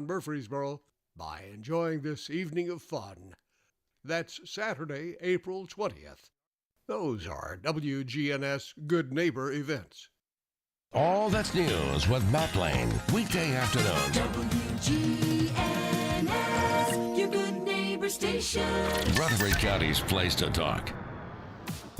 Murfreesboro by enjoying this evening of fun. That's Saturday, April 20th. Those are WGNS Good Neighbor events. All That's News with Matt Lane, weekday afternoon. WGNS, your good neighbor station. Rutherford County's place to talk.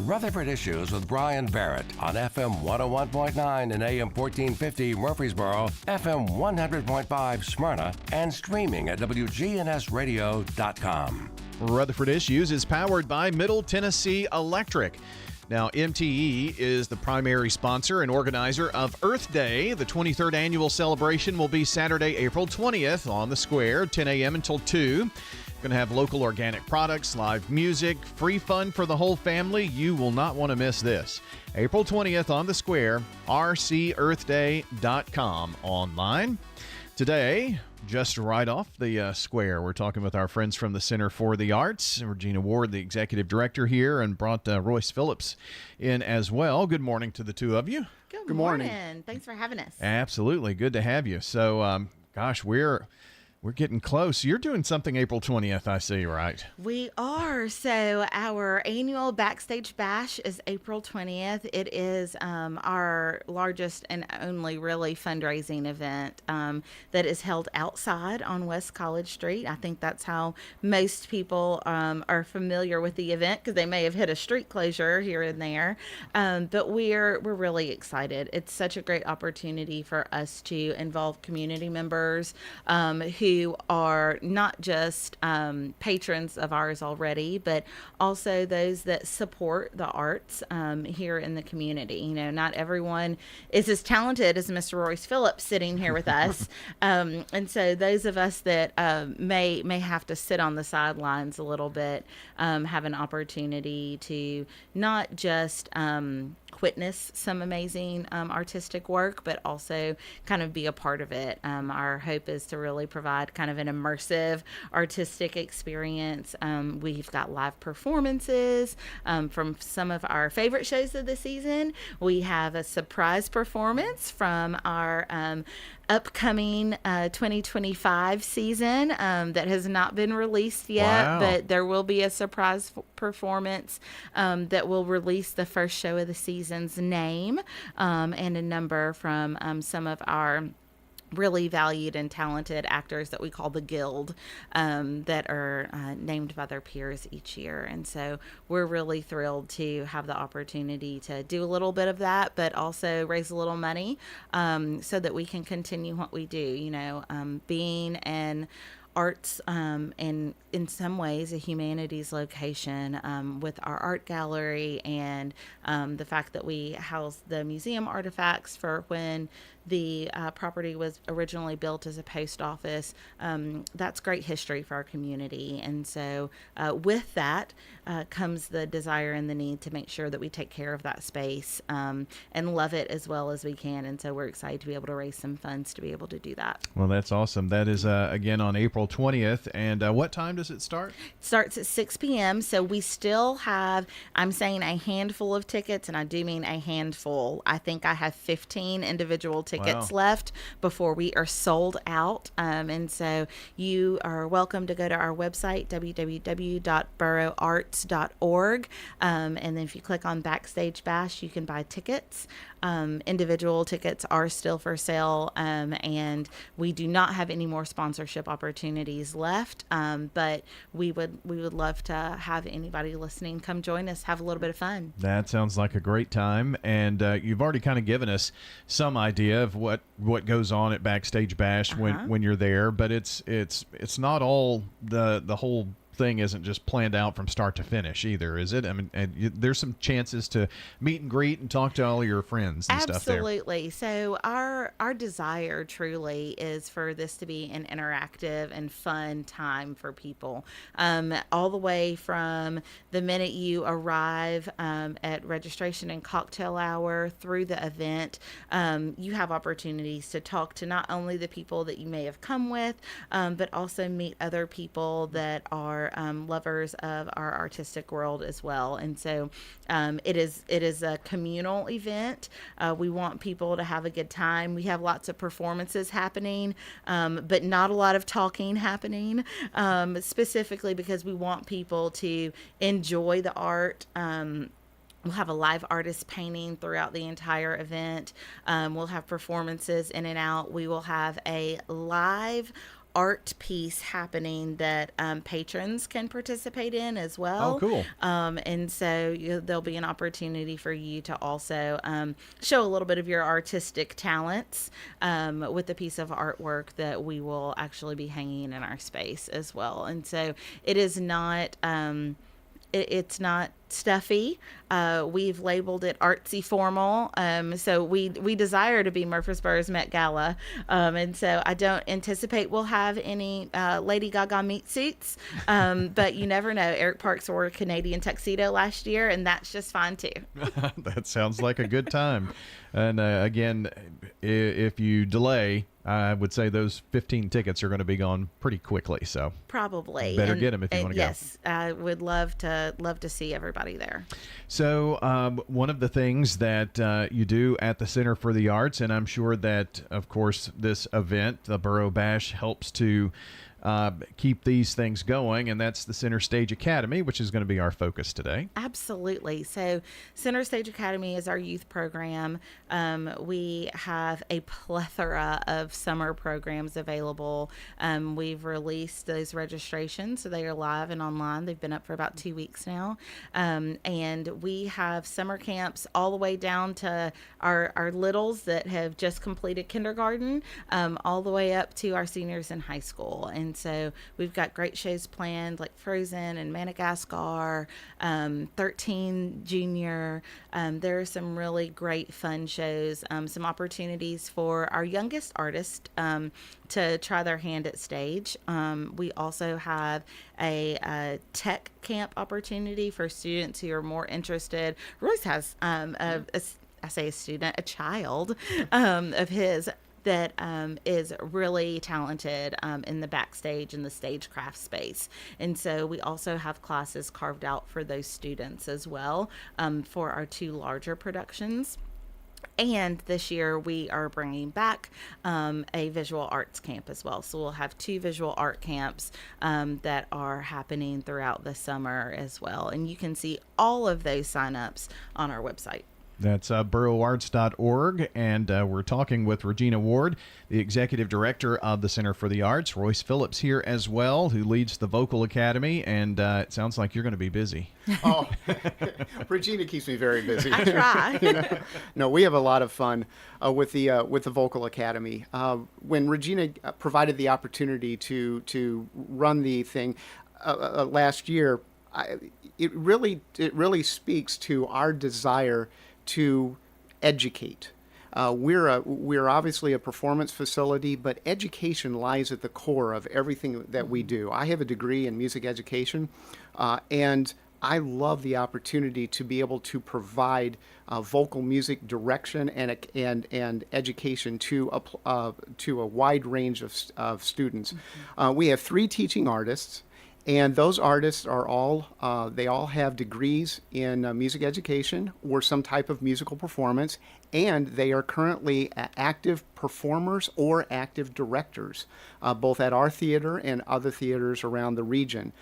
Rutherford Issues with Brian Barrett on FM 101.9 and AM 1450 Murfreesboro, FM 100.5 Smyrna, and streaming at WGNSradio.com. Rutherford Issues is powered by Middle Tennessee Electric. Now, MTE is the primary sponsor and organizer of Earth Day. The 23rd annual celebration will be Saturday, April 20th on the square, 10 a.m. until 2. Going to have local organic products, live music, free fun for the whole family. You will not want to miss this. April 20th on the square, rcearthday.com online. Today, just right off the square, we're talking with our friends from the Center for the Arts. Regina Ward, the executive director here, and brought Royce Phillips in as well. Good morning to the two of you. Good morning. Thanks for having us. Absolutely. Good to have you. So, gosh, we're getting close. You're doing something April 20th, I see, right? We are. So our annual Backstage Bash is April 20th. It is our largest and only really fundraising event that is held outside on West College Street. I think that's how most people are familiar with the event because they may have hit a street closure here and there. But we're really excited. It's such a great opportunity for us to involve community members who are not just patrons of ours already, but also those that support the arts here in the community. You know, not everyone is as talented as Mr. Royce Phillips sitting here with us. And so those of us that may have to sit on the sidelines a little bit have an opportunity to not just witness some amazing artistic work, but also kind of be a part of it. Our hope is to really provide kind of an immersive artistic experience. We've got live performances from some of our favorite shows of the season. We have a surprise performance from our upcoming 2025 season that has not been released yet. Wow. But there will be a surprise performance that will release the first show of the season's name and a number from some of our really valued and talented actors that we call the Guild that are named by their peers each year. And so we're really thrilled to have the opportunity to do a little bit of that, but also raise a little money so that we can continue what we do, you know, being an arts and in some ways a humanities location with our art gallery and the fact that we house the museum artifacts for when the property was originally built as a post office. That's great history for our community. And so with that comes the desire and the need to make sure that we take care of that space and love it as well as we can. And so we're excited to be able to raise some funds to be able to do that. Well, that's awesome. That is, again, on April 20th. And what time does it start? It starts at 6 p.m. So we still have, I'm saying a handful of tickets, and I do mean a handful. I think I have 15 individual tickets left before we are sold out. And so you are welcome to go to our website, www.borougharts.org. And then if you click on Backstage Bash, you can buy tickets. Individual tickets are still for sale, and we do not have any more sponsorship opportunities left. But we would love to have anybody listening come join us, have a little bit of fun. That sounds like a great time. And you've already kind of given us some idea of what goes on at Backstage Bash when you're there, but it's not all the whole thing isn't just planned out from start to finish either, is it? I mean, there's some chances to meet and greet and talk to all your friends and stuff there. Absolutely. So our desire truly is for this to be an interactive and fun time for people. All the way from the minute you arrive at registration and cocktail hour through the event, you have opportunities to talk to not only the people that you may have come with, but also meet other people that are for lovers of our artistic world as well. And so it is a communal event. We want people to have a good time. We have lots of performances happening, but not a lot of talking happening, specifically because we want people to enjoy the art. We'll have a live artist painting throughout the entire event. We'll have performances in and out. We will have a live art piece happening that patrons can participate in as well. Oh, cool. And so there'll be an opportunity for you to also show a little bit of your artistic talents with a piece of artwork that we will actually be hanging in our space as well. And so it is not... it's not stuffy. We've labeled it artsy formal. So we desire to be Murfreesboro's Met Gala. And so I don't anticipate we'll have any Lady Gaga meat suits. But you never know. Eric Parks wore a Canadian tuxedo last year, and that's just fine too. That sounds like a good time. And again, if you delay, I would say those 15 tickets are going to be gone pretty quickly. So probably better get them if you want to go. Yes, I would love to see everybody there. So one of the things that you do at the Center for the Arts, and I'm sure that, of course, this event, the Borough Bash, helps to keep these things going, and that's the Center Stage Academy, which is going to be our focus today. Absolutely. So Center Stage Academy is our youth program. We have a plethora of summer programs available. We've released those registrations, so they are live and online. They've been up for about 2 weeks now. And we have summer camps all the way down to our littles that have just completed kindergarten, all the way up to our seniors in high school. And so we've got great shows planned like Frozen and Madagascar, 13 Junior. There are some really great fun shows, some opportunities for our youngest artists to try their hand at stage. We also have a tech camp opportunity for students who are more interested. Royce has, I say a student, a child of his that is really talented in the backstage and the stagecraft space. And so we also have classes carved out for those students as well for our 2 larger productions. And this year we are bringing back a visual arts camp as well. So we'll have 2 visual art camps that are happening throughout the summer as well. And you can see all of those signups on our website. That's borougharts.org, and we're talking with Regina Ward, the Executive Director of the Center for the Arts. Royce Phillips here as well, who leads the Vocal Academy, and it sounds like you're going to be busy. Oh, Regina keeps me very busy. I try. No, we have a lot of fun with the Vocal Academy. When Regina provided the opportunity to run the thing last year, it really speaks to our desire to educate. We're obviously a performance facility, but education lies at the core of everything that we do. I have a degree in music education, and I love the opportunity to be able to provide vocal music direction and education to a wide range of students. We have 3 teaching artists. And those artists are all have degrees in music education or some type of musical performance, and they are currently active performers or active directors, both at our theater and other theaters around the region.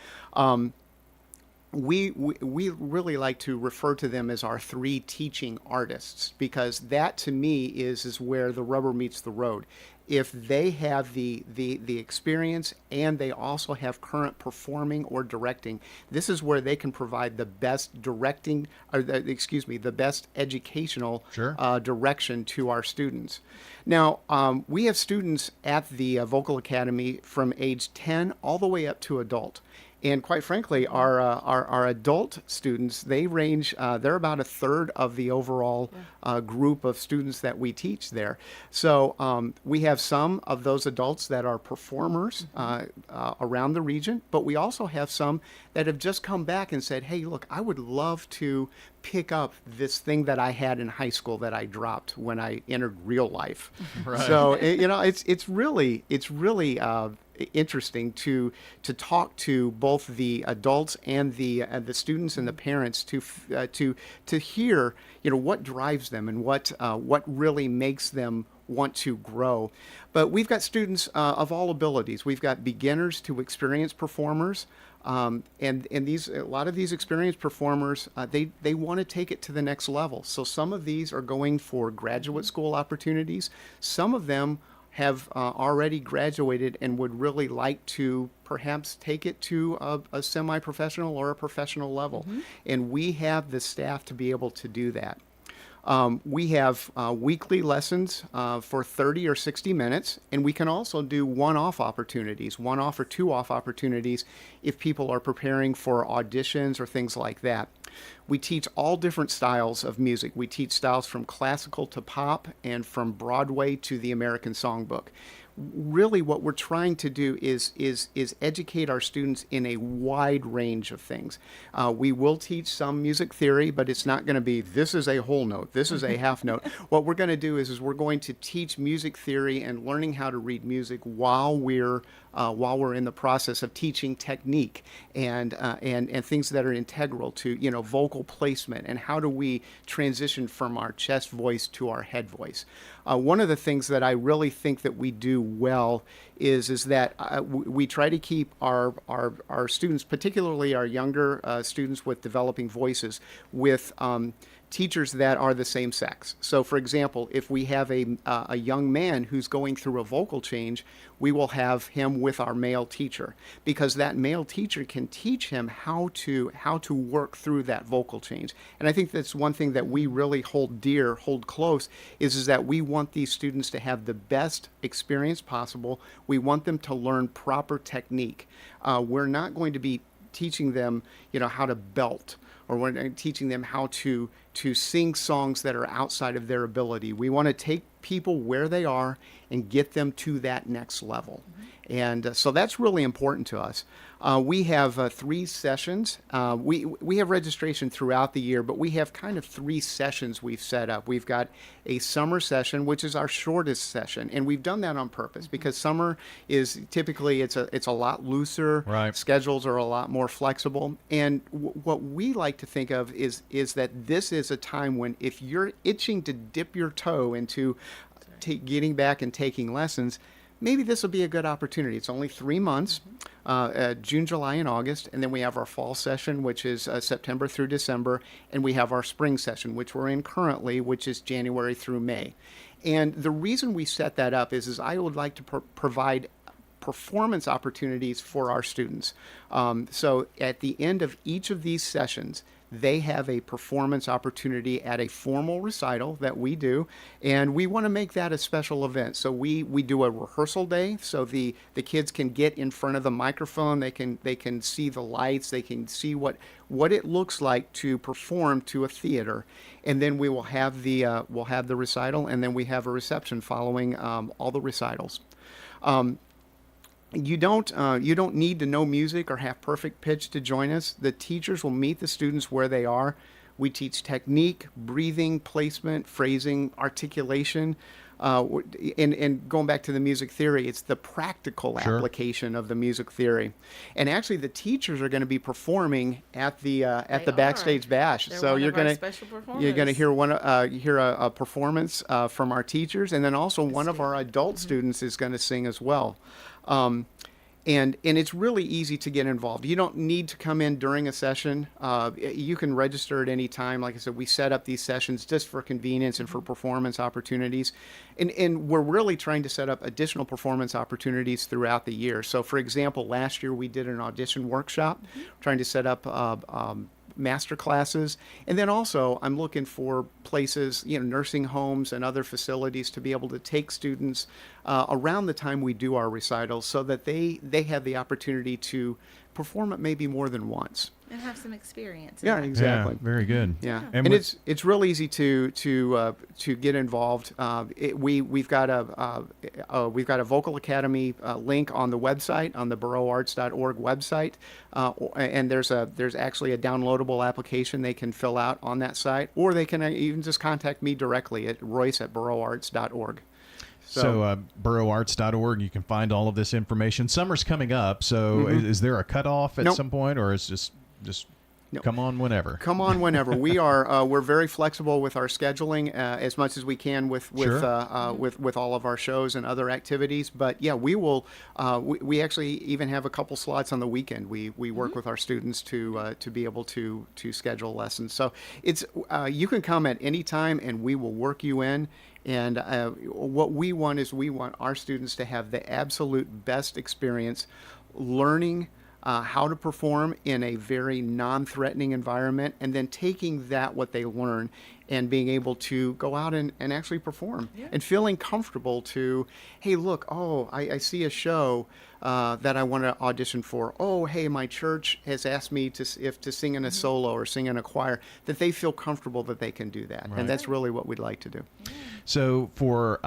We really like to refer to them as our 3 teaching artists, because that to me is where the rubber meets the road. If they have the experience and they also have current performing or directing, this is where they can provide the best directing, or the best educational direction to our students. Now, we have students at the Vocal Academy from age 10 all the way up to adult. And quite frankly, our adult students, they range, they're about a third of the overall group of students that we teach there. So we have some of those adults that are performers around the region, but we also have some that have just come back and said, hey, look, I would love to pick up this thing that I had in high school that I dropped when I entered real life. Right. So, it's really interesting to talk to both the adults and the students and the parents to hear, what drives them and what really makes them want to grow. But we've got students of all abilities. We've got beginners to experienced performers. And a lot of these experienced performers, they want to take it to the next level. So some of these are going for graduate school opportunities. Some of them have already graduated and would really like to perhaps take it to a semi-professional or a professional level. And we have the staff to be able to do that. We have weekly lessons for 30 or 60 minutes, and we can also do one-off opportunities, one-off or two-off opportunities if people are preparing for auditions or things like that. We teach all different styles of music. We teach styles from classical to pop and from Broadway to the American Songbook. Really what we're trying to do is educate our students in a wide range of things. We will teach some music theory, but it's not going to be, this is a whole note, this is a half note. What we're going to do is we're going to teach music theory and learning how to read music while we're in the process of teaching technique and things that are integral to vocal placement and how do we transition from our chest voice to our head voice. One of the things that I really think that we do well is that we try to keep our students, particularly our younger students with developing voices, with teachers that are the same sex. So, for example, if we have a young man who's going through a vocal change, we will have him with our male teacher, because that male teacher can teach him how to work through that vocal change. And I think that's one thing that we really hold dear, hold close, is that we want these students to have the best experience possible. We want them to learn proper technique. We're not going to be teaching them, how to belt, or we're teaching them how to sing songs that are outside of their ability. We want to take people where they are and get them to that next level. And so that's really important to us. We have 3 sessions. We have registration throughout the year, but we have kind of 3 sessions we've set up. We've got a summer session, which is our shortest session, and we've done that on purpose because summer is typically it's a lot looser. Right. Schedules are a lot more flexible, and what we like to think of is that this is a time when if you're itching to dip your toe into getting back and taking lessons, maybe this will be a good opportunity. It's only 3 months, June, July, and August, and then we have our fall session, which is September through December, and we have our spring session, which we're in currently, which is January through May. And the reason we set that up is I would like to provide performance opportunities for our students. So at the end of each of these sessions, they have a performance opportunity at a formal recital that we do, and we want to make that a special event. So we do a rehearsal day, so the kids can get in front of the microphone, they can see the lights, they can see what it looks like to perform to a theater, and then we will have the recital, and then we have a reception following all the recitals. You don't need to know music or have perfect pitch to join us. The teachers will meet the students where they are. We teach technique, breathing, placement, phrasing, articulation. And going back to the music theory, it's the practical application of the music theory. And actually, the teachers are going to be performing at the Backstage Bash. They're so one you're of our going special to hear a performance from our teachers, and then also one of our adult students is going to sing as well. And it's really easy to get involved. You don't need to come in during a session. You can register at any time. Like I said, we set up these sessions just for convenience and for performance opportunities. And we're really trying to set up additional performance opportunities throughout the year. So, for example, last year we did an audition workshop, trying to set up master classes. And then also I'm looking for places, nursing homes and other facilities to be able to take students around the time we do our recitals so that they have the opportunity to perform it maybe more than once. And have some experience. Yeah, exactly. Yeah, very good. Yeah, And and with- it's real easy to get involved. We've got a Vocal Academy link on the website, on the boroughArts.org website, and there's actually a downloadable application they can fill out on that site, or they can even just contact me directly at royce@boroughArts.org. So borougharts.org, you can find all of this information. Summer's coming up, so is there a cutoff at some point, or is just No. come on whenever? Come on whenever. We are we're very flexible with our scheduling as much as we can with all of our shows and other activities. But yeah, we will. We actually even have a couple slots on the weekend. We work with our students to be able to schedule lessons. So it's you can come at any time, and we will work you in. And what we want is we want our students to have the absolute best experience learning how to perform in a very non-threatening environment, and then taking what they learn and being able to go out and actually perform and feeling comfortable to, hey, look, I see a show that I want to audition for. Oh, hey, my church has asked me to sing in a solo or sing in a choir, that they feel comfortable that they can do that. Right. And that's really what we'd like to do. So for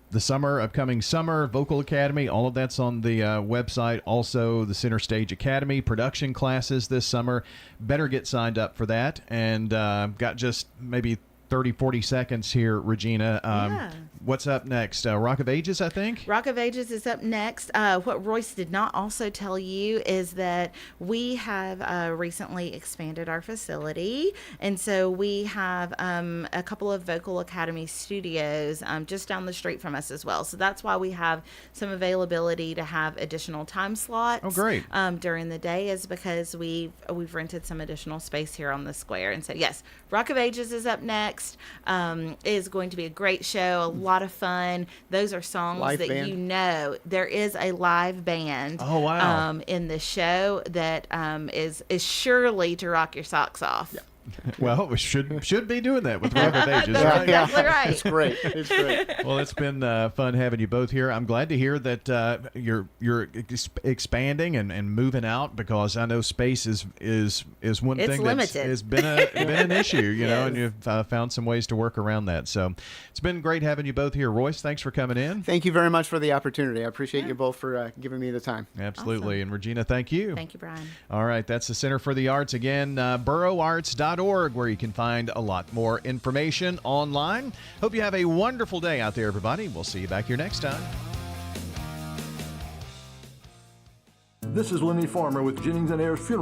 the upcoming summer Vocal Academy, all of that's on the website. Also, the Center Stage Academy production classes this summer. Better get signed up for that. And got just maybe 30, 40 seconds here, Regina. What's up next? Rock of Ages, I think? Rock of Ages is up next. What Royce did not also tell you is that we have recently expanded our facility. And so we have a couple of Vocal Academy studios just down the street from us as well. So that's why we have some availability to have additional time slots. Oh, great. During the day, is because we've rented some additional space here on the square. And so, yes, Rock of Ages is up next. Is going to be a great show, a lot of fun. Those are songs live that band. you know. There is a live band. Oh, wow. In the show that is surely to rock your socks off. Yeah. Well, we should be doing that with Rock of Ages. That's exactly right. It's great. It's great. Well, it's been fun having you both here. I'm glad to hear that you're expanding and moving out, because I know space is one It's thing limited. that has been an issue, you know, and you've found some ways to work around that. So it's been great having you both here. Royce, thanks for coming in. Thank you very much for the opportunity. I appreciate you both for giving me the time. Absolutely. Awesome. And Regina, thank you. Thank you, Brian. All right, that's the Center for the Arts. Again, borougharts.org, where you can find a lot more information online. Hope you have a wonderful day out there, everybody. We'll see you back here next time. This is Lenny Farmer with Jennings & Ayers Funeral